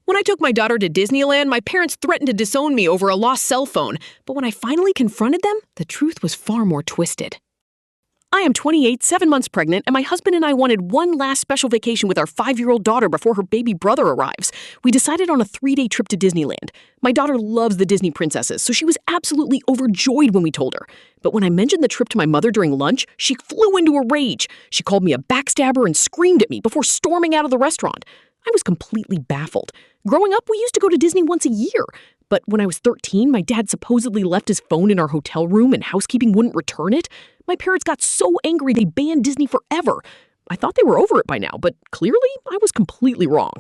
When I took my daughter to Disneyland, my parents threatened to disown me over a lost cell phone. But when I finally confronted them, the truth was far more twisted. I am 28, 7 months pregnant, and my husband and I wanted one last special vacation with our 5-year-old daughter before her baby brother arrives. We decided on a 3-day trip to Disneyland. My daughter loves the Disney princesses, so she was absolutely overjoyed when we told her. But when I mentioned the trip to my mother during lunch, she flew into a rage. She called me a backstabber and screamed at me before storming out of the restaurant. I was completely baffled. Growing up, we used to go to Disney once a year. But when I was 13, my dad supposedly left his phone in our hotel room and housekeeping wouldn't return it. My parents got so angry they banned Disney forever. I thought they were over it by now, but clearly I was completely wrong.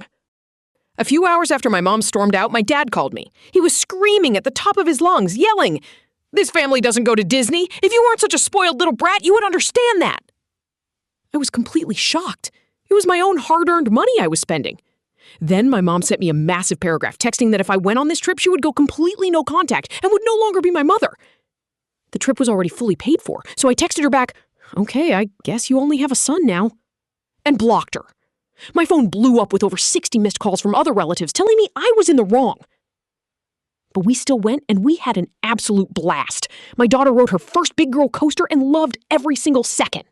A few hours after my mom stormed out, my dad called me. He was screaming at the top of his lungs, yelling, "This family doesn't go to Disney. If you weren't such a spoiled little brat, you would understand that." I was completely shocked. It was my own hard-earned money I was spending. Then my mom sent me a massive paragraph texting that if I went on this trip, she would go completely no contact and would no longer be my mother. The trip was already fully paid for, so I texted her back, "Okay, I guess you only have a son now," and blocked her. My phone blew up with over 60 missed calls from other relatives telling me I was in the wrong. But we still went, and we had an absolute blast. My daughter rode her first big girl coaster and loved every single second.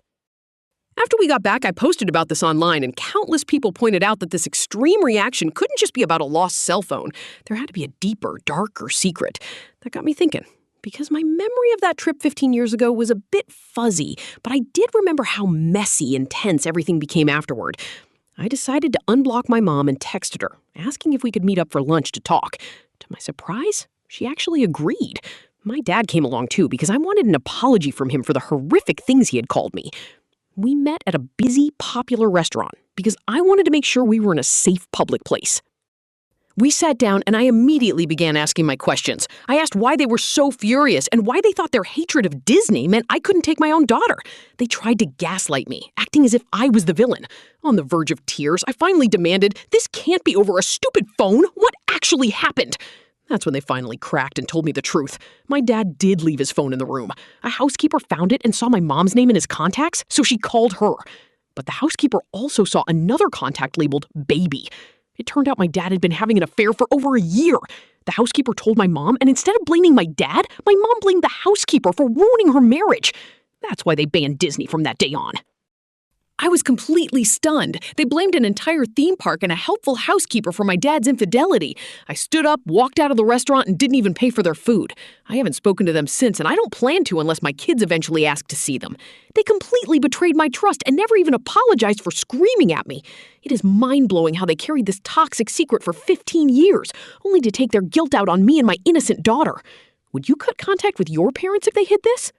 After we got back, I posted about this online, and countless people pointed out that this extreme reaction couldn't just be about a lost cell phone. There had to be a deeper, darker secret. That got me thinking, because my memory of that trip 15 years ago was a bit fuzzy, but I did remember how messy and tense everything became afterward. I decided to unblock my mom and texted her, asking if we could meet up for lunch to talk. To my surprise, she actually agreed. My dad came along too, because I wanted an apology from him for the horrific things he had called me. We met at a busy, popular restaurant because I wanted to make sure we were in a safe public place. We sat down and I immediately began asking my questions. I asked why they were so furious and why they thought their hatred of Disney meant I couldn't take my own daughter. They tried to gaslight me, acting as if I was the villain. On the verge of tears, I finally demanded, "This can't be over a stupid phone. What actually happened?" That's when they finally cracked and told me the truth. My dad did leave his phone in the room. A housekeeper found it and saw my mom's name in his contacts, so she called her. But the housekeeper also saw another contact labeled Baby. It turned out my dad had been having an affair for over a year. The housekeeper told my mom, and instead of blaming my dad, my mom blamed the housekeeper for ruining her marriage. That's why they banned Disney from that day on. I was completely stunned. They blamed an entire theme park and a helpful housekeeper for my dad's infidelity. I stood up, walked out of the restaurant, and didn't even pay for their food. I haven't spoken to them since, and I don't plan to unless my kids eventually ask to see them. They completely betrayed my trust and never even apologized for screaming at me. It is mind-blowing how they carried this toxic secret for 15 years, only to take their guilt out on me and my innocent daughter. Would you cut contact with your parents if they hid this?